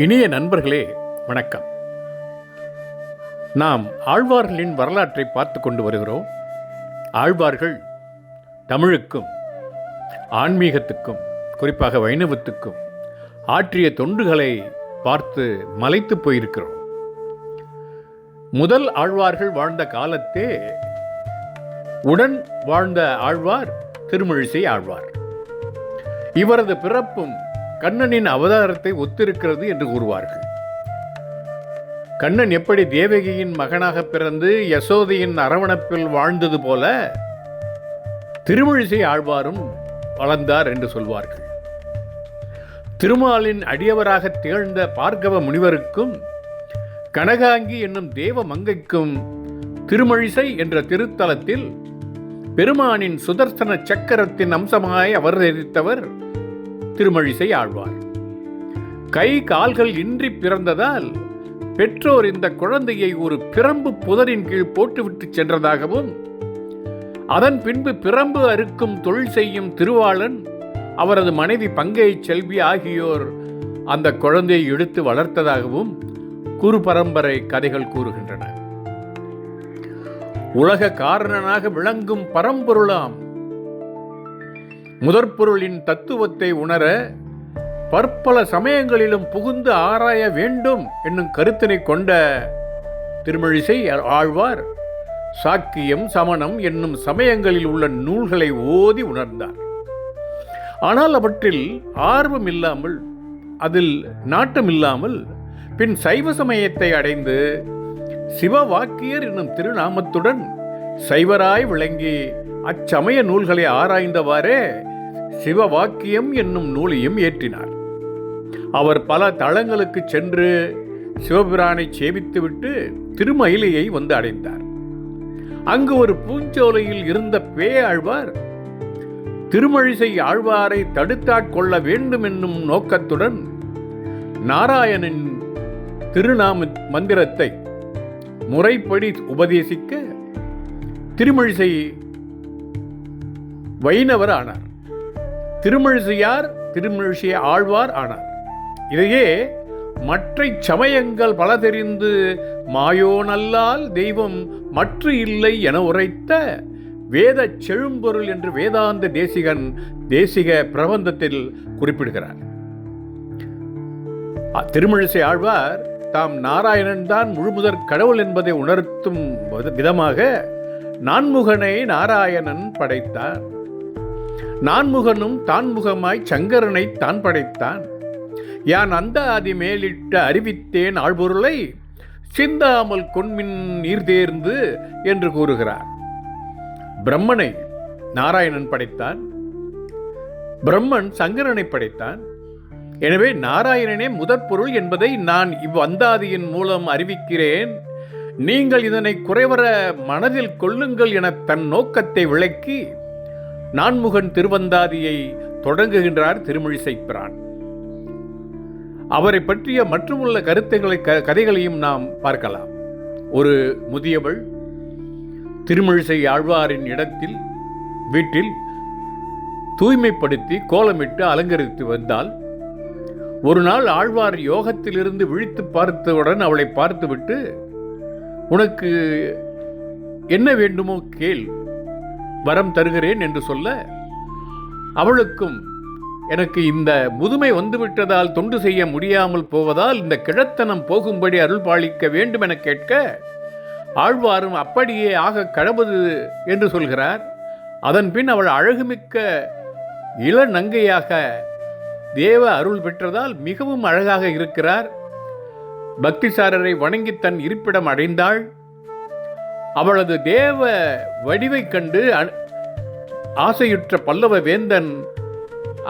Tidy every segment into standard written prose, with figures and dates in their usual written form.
இனிய நண்பர்களே, வணக்கம். நாம் ஆழ்வார்களின் வரலாற்றை பார்த்து கொண்டு வருகிறோம். ஆழ்வார்கள் தமிழுக்கும் ஆன்மீகத்துக்கும், குறிப்பாக வைணவத்துக்கும் ஆற்றிய தொண்டுகளை பார்த்து மலைத்து போயிருக்கிறோம். முதல் ஆழ்வார்கள் வாழ்ந்த காலத்தே உடன் வாழ்ந்த ஆழ்வார் திருமழிசை ஆழ்வார். இவரது பிறப்பும் கண்ணனின் அவதாரத்தை ஒத்திருக்கிறது என்று கூறுவார்கள். கண்ணன் எப்படி தேவகியின் மகனாக பிறந்து யசோதையின் அரவணைப்பில் வாழ்ந்தது போல திருமழிசை ஆழ்வாரும் வளர்ந்தார் என்று சொல்வார்கள். திருமாலின் அடியவராக திகழ்ந்த பார்கவ முனிவருக்கும் கனகாங்கி என்னும் தேவ மங்கைக்கும் திருமழிசை என்ற திருத்தலத்தில் பெருமானின் சுதர்சன சக்கரத்தின் அம்சமாய் அவதரித்தவர் திருமழிசை ஆழ்வார். கை கால்கள் இன்றி பிறந்ததால் பெற்றோர் இந்த குழந்தையை ஒரு பிரம்பு புதரின் கீழ் போட்டுவிட்டு சென்றதாகவும், அதன் பின்பு பிரம்பு அறுக்கும் தொழில் செய்யும் திருவாளன், அவரது மனைவி பங்கை செல்வி ஆகியோர் அந்த குழந்தையை எடுத்து வளர்த்ததாகவும் குரு பரம்பரை கதைகள் கூறுகின்றன. உலக காரணனாக விளங்கும் பரம்பொருளாம் முதற்பொருளின் தத்துவத்தை உணர பற்பல சமயங்களிலும் புகுந்து ஆராய வேண்டும் என்னும் கருத்தினை கொண்ட திருமழிசை ஆழ்வார் சாக்கியம், சமணம் என்னும் சமயங்களில் உள்ள நூல்களை ஓதி உணர்ந்தார். ஆனால் அவற்றில் ஆர்வம் இல்லாமல், அதில் நாட்டம் இல்லாமல் பின் சைவ சமயத்தை அடைந்து சிவவாக்கியர் என்னும் திருநாமத்துடன் சைவராய் விளங்கி அச்சமய நூல்களை ஆராய்ந்தவாறே சிவவாக்கியம் என்னும் நூலையும் ஏற்றினார். அவர் பல தலங்களுக்கு சென்று சிவபிரானை சேவித்துவிட்டு திருமயிலையை வந்து அடைந்தார். அங்கு ஒரு பூஞ்சோலையில் இருந்த பேயாழ்வார் திருமழிசை ஆழ்வாரை தடுத்தாட்கொள்ள வேண்டும் என்னும் நோக்கத்துடன் நாராயணன் திருநாம மந்திரத்தை முறைப்படி உபதேசிக்க திருமழிசை வைணவர் ஆனார். திருமழிசையார் திருமழிசை ஆழ்வார் ஆனார். இதையே மற்ற சமயங்கள் பல தெரிந்து மாயோனல்லால் தெய்வம் மற்ற இல்லை என உரைத்த வேத செழும்பொருள் என்று வேதாந்த தேசிக பிரபந்தத்தில் குறிப்பிடுகிறார். திருமழிசை ஆழ்வார் தாம் நாராயணன் தான் முழுமுதற் கடவுள் என்பதை உணர்த்தும் விதமாக நான்முகனை நாராயணன் படைத்தார். நான்முகனும் தான்முகமாய் சங்கரனை தான் படைத்தான். யான் அந்த ஆதி மேலிட்ட அறிவித்தேன் ஆழ்பொருளை சிந்தாமல் கொன்மின் நீர் தேர்ந்து என்று கூறுகிறார். பிரம்மனை நாராயணன் படைத்தான், பிரம்மன் சங்கரனை படைத்தான். எனவே நாராயணனே முதற்பொருள் என்பதை நான் இவ்வந்தாதியின் மூலம் அறிவிக்கிறேன். நீங்கள் இதனை குறைவர மனதில் கொள்ளுங்கள் என தன் நோக்கத்தை விளக்கி நான்முகன் திருவந்தாதியை தொடங்குகின்றார் திருமழிசை பிரான். அவரை பற்றிய மற்றுமுள்ள கதைகளையும் நாம் பார்க்கலாம். ஒரு முதியவள் திருமழிசை ஆழ்வாரின் வீட்டில் தூய்மைப்படுத்தி கோலமிட்டு அலங்கரித்து வந்தால், ஒரு நாள் ஆழ்வார் யோகத்திலிருந்து விழித்து பார்த்தவுடன் அவளை பார்த்துவிட்டு, உனக்கு என்ன வேண்டுமோ கேள், வரம் தருகிறேன் என்று சொல்ல, அவளுக்கும் எனக்கு இந்த முதுமை வந்துவிட்டதால் தொண்டு செய்ய முடியாமல் போவதால் இந்த கிழத்தனம் போகும்படி அருள் பாலிக்க வேண்டும் என கேட்க, ஆழ்வாரும் அப்படியே ஆக கடவுது என்று சொல்கிறார். அதன் பின் அவள் அழகுமிக்க இளநங்கையாக தேவ அருள் பெற்றதால் மிகவும் அழகாக இருக்கிறார். பக்திசாரரை வணங்கி தன் இருப்பிடம் அடைந்தாள். அவளது தேவ வடிவை கண்டு ஆசையுற்ற பல்லவ வேந்தன்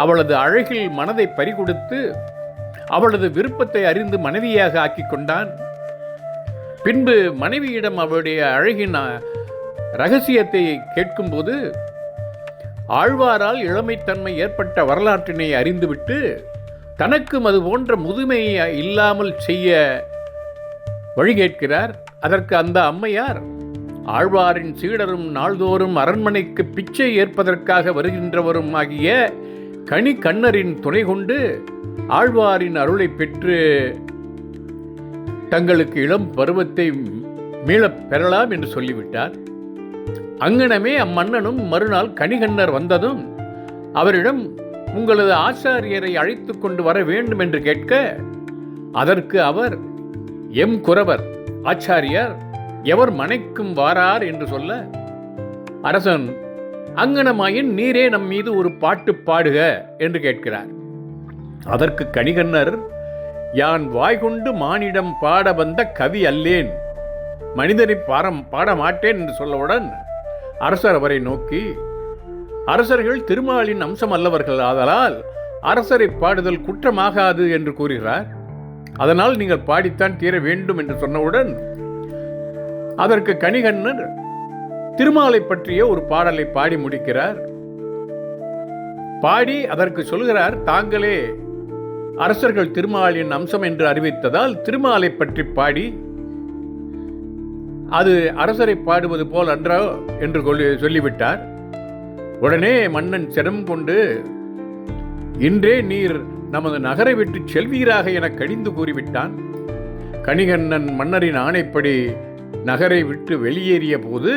அவளது அழகில் மனதை பறிகொடுத்து அவளது விருப்பத்தை அறிந்து மனைவியாக ஆக்கிக் கொண்டான். பின்பு மனைவியிடம் அவளுடைய அழகின் ரகசியத்தை கேட்கும்போது ஆழ்வாரால் இளமைத்தன்மை ஏற்பட்ட வரலாற்றினை அறிந்துவிட்டு தனக்கும் அது போன்ற முதுமை இல்லாமல் செய்ய வழி கேட்கிறார். அதற்கு அந்த அம்மையார், ஆழ்வாரின் சீடரும் நாள்தோறும் அரண்மனைக்கு பிச்சை ஏற்பதற்காக வருகின்றவரும் ஆகிய கனி கண்ணரின் துணை கொண்டு ஆழ்வாரின் அருளை பெற்று தங்களுக்கு இளம் பருவத்தை மீளப் பெறலாம் என்று சொல்லிவிட்டார். அங்கனமே அம்மன்னனும் மறுநாள் கணிகண்ணர் வந்ததும் அவரிடம் உங்களது ஆச்சாரியரை அழைத்து கொண்டு வர வேண்டும் என்று கேட்க, அதற்கு அவர் எம் குரவர் ஆச்சாரியார் எவர் மனைக்கும் வாரார் என்று சொல்ல, அரசன் அங்கனமாயின் நீரே நம் மீது ஒரு பாட்டு பாடுக என்று கேட்கிறார். அதற்கு கணிகண்ணர், யான் வாய்கொண்டு மானிடம் பாட வந்த கவி அல்லேன், மனிதனை பாட மாட்டேன் என்று சொல்லவுடன் அரசர் அவரை நோக்கி, அரசர்கள் திருமாலின் அம்சம் அல்லவர்கள், ஆதலால் அரசரை பாடுதல் குற்றமாகாது என்று கூறுகிறார். அதனால் நீங்கள் பாடித்தான் தீர வேண்டும் என்று சொன்னவுடன் அதற்கு கணிகண்ணர் திருமாலை பற்றிய ஒரு பாடலை பாடி முடிக்கிறார். பாடி அதற்கு சொல்கிறார், தாங்களே அரசர்கள் திருமாலின் அம்சம் என்று அறிவித்ததால் திருமாலை பற்றி பாடி அது அரசரை பாடுவது போல் அன்றோ என்று சொல்லிவிட்டார். உடனே மன்னன் சிரம் கொண்டு, இன்றே நீர் நமது நகரை விட்டு செல்வீராக என கடிந்து கூறிவிட்டான். கணிகண்ணன் மன்னரின் ஆணைப்படி நகரை விட்டு வெளியேறிய போது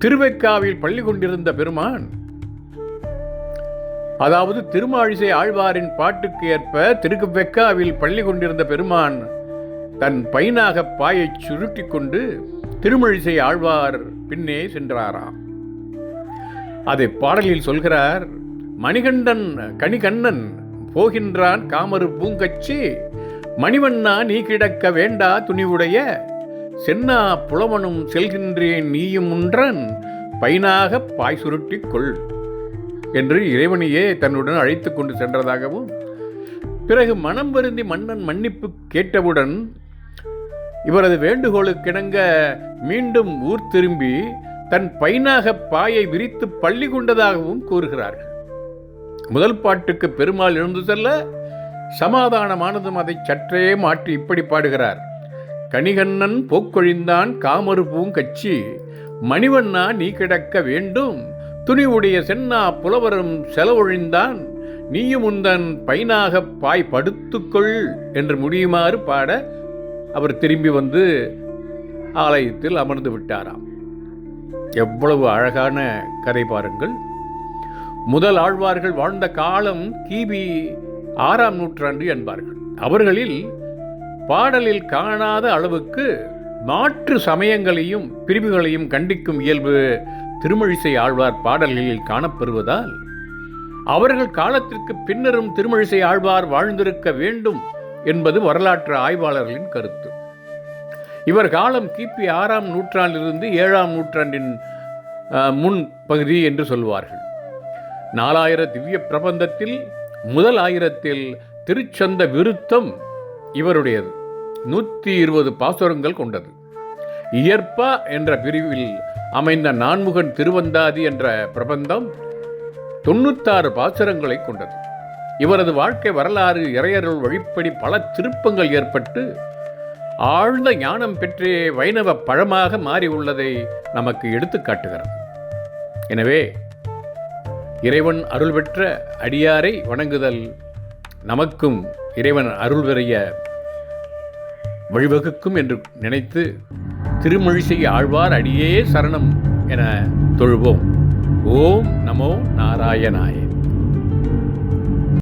திருவெக்காவில் பள்ளி கொண்டிருந்த பெருமான், அதாவது திருமாழிசை ஆழ்வாரின் பாட்டுக்கு ஏற்ப திருவெக்காவில் பள்ளி கொண்டிருந்த பெருமான் தன் பைனாக பாயை சுருட்டி கொண்டு திருமழிசை ஆழ்வார் பின்னே சென்றாராம். அதை பாடலில் சொல்கிறார். மணிகண்டன் கணிகண்ணன் போகின்றான் காமரு பூங்கச்சி, மணிவண்ணா நீ கிடக்க வேண்டா துணிவுடைய, சென்னா புலவனும் செல்கின்றேன் நீயும் உன்றன், பைனாக பாய் சுருட்டிக் கொள் என்று இறைவனையே தன்னுடன் அழைத்து கொண்டு சென்றதாகவும், பிறகு மனம் வருந்தி மன்னன் மன்னிப்பு கேட்டவுடன் இவரது வேண்டுகோளுக்கிணங்க மீண்டும் ஊர் திரும்பி தன் பைனாக பாயை விரித்து பள்ளி கொண்டதாகவும் கூறுகிறார்கள். முதல் பாட்டுக்கு பெருமாள் எழுந்து செல்ல சமாதானமானதும் அதை சற்றே மாற்றி இப்படி பாடுகிறார். கணிகண்ணன் போக்கொழிந்தான் காமரு பூங்கச்சி, மணிவண்ணா நீ கிடக்க வேண்டும், துணிவுடைய சென்னா புலவரும் செலவொழிந்தான், நீயும் உந்தன் பைனாக பாய் படுத்துக்கொள் என்று முடியுமாறு பாட அவர் திரும்பி வந்து ஆலயத்தில் அமர்ந்து விட்டாராம். எவ்வளவு அழகான கதை பாருங்கள். முதல் ஆழ்வார்கள் வாழ்ந்த காலம் கிபி 6ஆம் நூற்றாண்டு என்பார்கள். அவர்களில் பாடலில் காணாத அளவுக்கு மாற்று சமயங்களையும் பிரிவுகளையும் கண்டிக்கும் இயல்பு திருமழிசை ஆழ்வார் பாடல்களில் காணப்பெறுவதால் அவர்கள் காலத்திற்கு பின்னரும் திருமழிசை ஆழ்வார் வாழ்ந்திருக்க வேண்டும் என்பது வரலாற்று ஆய்வாளர்களின் கருத்து. இவர் காலம் கிபி 6ஆம் நூற்றாண்டிலிருந்து 7ஆம் நூற்றாண்டின் முன் பகுதி என்று சொல்வார்கள். 4000 திவ்ய பிரபந்தத்தில் முதல் 1000ல் திருச்சந்த விருத்தம் இவருடையது. 120 பாசுரங்கள் கொண்டது. இயற்பா என்ற பிரிவில் அமைந்த நான்முகன் திருவந்தாதி என்ற பிரபந்தம் 96 பாசுரங்களை கொண்டது. இவரது வாழ்க்கை வரலாறு இறையருள் வழிப்படி பல திருப்பங்கள் ஏற்பட்டு ஆழ்ந்த ஞானம் பெற்றே வைணவ பழமாக மாறி உள்ளதை நமக்கு எடுத்து காட்டுகிறது. எனவே இறைவன் அருள் பெற்ற அடியாரை வணங்குதல் நமக்கும் இறைவன் அருள் பெரிய வழிவகுக்கும் என்று நினைத்து திருமழிசை ஆழ்வார் அடியே சரணம் என தொழுவோம். ஓம் நமோ நாராயணாய.